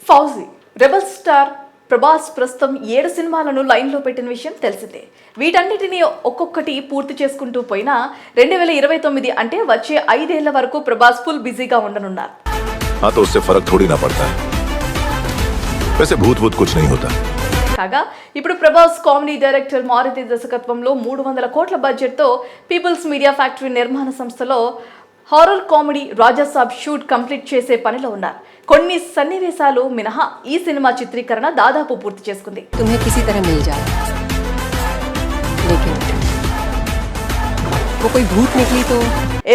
Fauji rebel star Prabhas ప్రస్తుతం 7 సినిమాలను లైన్లో పెట్టిన విషయం తెలిసిందే. వీటన్నిటిని ఒక్కొక్కటి పూర్తి చేసుకుంటూ పోయినా 2029 అంటే వచ్చే 5 ఏళ్ల వరకు ప్రభాస్ ఫుల్ బిజీగా ఉండనున్నారు. కాగా ఇప్పుడు ప్రభాస్ కామెడీ డైరెక్టర్ మారుతి దర్శకత్వంలో 300 కోట్ల బడ్జెట్తో పీపుల్స్ మీడియా ఫ్యాక్టరీ నిర్మాణ సంస్థలో horror comedy Raja Saab shoot complete చేసే పనిలో ఉన్నారు. కొన్ని సన్నివేశాలు మినహా ఈ సినిమా చిత్రీకరణ దాదాపు పూర్తి చేసుకుంది.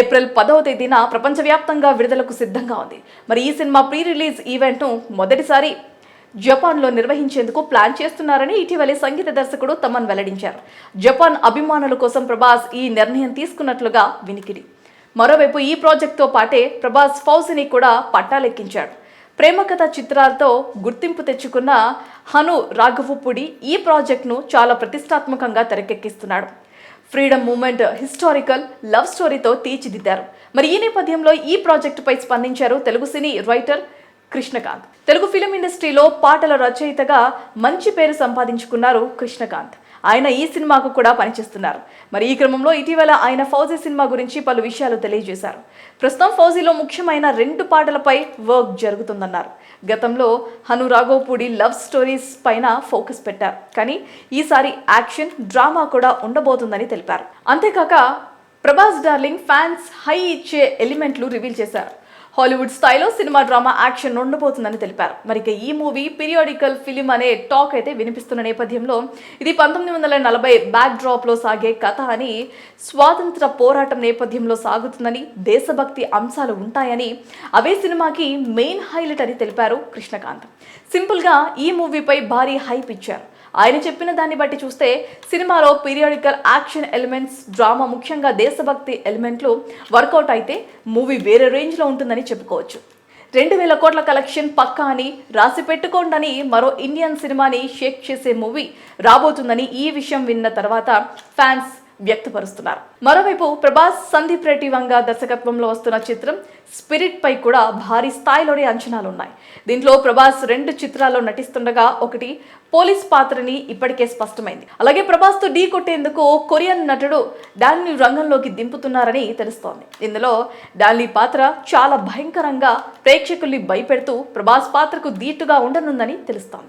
ఏప్రిల్ 10వ తేదీన ప్రపంచవ్యాప్తంగా విడుదలకు సిద్ధంగా ఉంది. మరి ఈ సినిమా ప్రీ రిలీజ్ ఈవెంట్ను మొదటిసారి జపాన్లో నిర్వహించేందుకు ప్లాన్ చేస్తున్నారని ఇటీవలే సంగీత దర్శకుడు తమన్ వెల్లడించారు. జపాన్ అభిమానుల కోసం ప్రభాస్ ఈ నిర్ణయం తీసుకున్నట్లుగా వినికిడి. మరోవైపు ఈ ప్రాజెక్టుతో పాటే ప్రభాస్ ఫౌజీని కూడా పట్టాలెక్కించాడు. ప్రేమ కథ చిత్రాలతో గుర్తింపు తెచ్చుకున్న హను రాఘవపుడి ఈ ప్రాజెక్టును చాలా ప్రతిష్టాత్మకంగా తెరకెక్కిస్తున్నాడు. ఫ్రీడమ్ మూమెంట్ హిస్టారికల్ లవ్ స్టోరీతో తీర్చిదిద్దారు. మరి ఈ నేపథ్యంలో ఈ ప్రాజెక్టుపై స్పందించారు తెలుగు సినీ రైటర్ కృష్ణకాంత్. తెలుగు ఫిలిం ఇండస్ట్రీలో పాటల రచయితగా మంచి పేరు సంపాదించుకున్నారు కృష్ణకాంత్. ఆయన ఈ సినిమాకు కూడా పనిచేస్తున్నారు. మరి ఈ క్రమంలో ఇటీవల ఆయన ఫౌజీ సినిమా గురించి పలు విషయాలు తెలియజేశారు. ప్రస్తుతం ఫౌజీలో ముఖ్యమైన 2 పాటలపై వర్క్ జరుగుతుందన్నారు. గతంలో హను రాఘవపూడి లవ్ స్టోరీస్ పైన ఫోకస్ పెట్టారు. కానీ ఈసారి యాక్షన్ డ్రామా కూడా ఉండబోతుందని తెలిపారు. అంతేకాక ప్రభాస్ డార్లింగ్ ఫ్యాన్స్ హై ఇచ్చే ఎలిమెంట్లు రివీల్ చేశారు. హాలీవుడ్ స్థాయిలో సినిమా డ్రామా యాక్షన్ ఉండబోతుందని తెలిపారు. మరి ఈ మూవీ పీరియాడికల్ ఫిలిం అనే టాక్ అయితే వినిపిస్తున్న నేపథ్యంలో ఇది 1940 బ్యాక్ డ్రాప్లో సాగే కథ అని, స్వాతంత్ర పోరాటం నేపథ్యంలో సాగుతుందని, దేశభక్తి అంశాలు ఉంటాయని, అవే సినిమాకి మెయిన్ హైలైట్ అని తెలిపారు కృష్ణకాంత్. సింపుల్గా ఈ మూవీపై భారీ హైప్ ఇచ్చారు. ఆయన చెప్పిన దాన్ని బట్టి చూస్తే సినిమాలో పీరియాడికల్ యాక్షన్ ఎలిమెంట్స్, డ్రామా, ముఖ్యంగా దేశభక్తి ఎలిమెంట్లు వర్కౌట్ అయితే మూవీ వేరే రేంజ్లో ఉంటుందని చెప్పుకోవచ్చు. 2000 కోట్ల కలెక్షన్ పక్కా అని రాసి పెట్టుకోండని మరో ఇండియన్ సినిమాని షేక్ చేసే మూవీ రాబోతుందని ఈ విషయం విన్న తర్వాత ఫ్యాన్స్ వ్యక్తపరుస్తున్నారు. మరోవైపు ప్రభాస్ సందీప్ రెడ్డి వంగ దర్శకత్వంలో వస్తున్న చిత్రం స్పిరిట్ పై కూడా భారీ స్థాయిలోనే అంచనాలు ఉన్నాయి. దీంట్లో ప్రభాస్ 2 చిత్రాల్లో నటిస్తుండగా ఒకటి పోలీస్ పాత్రని ఇప్పటికే స్పష్టమైంది. అలాగే ప్రభాస్ తో ఢీ కొట్టేందుకు కొరియన్ నటుడు డాన్ని రంగంలోకి దింపుతున్నారని తెలుస్తోంది. ఇందులో డాన్ని పాత్ర చాలా భయంకరంగా ప్రేక్షకుల్ని భయపెడుతూ ప్రభాస్ పాత్రకు ధీటుగా ఉండనుందని తెలుస్తోంది.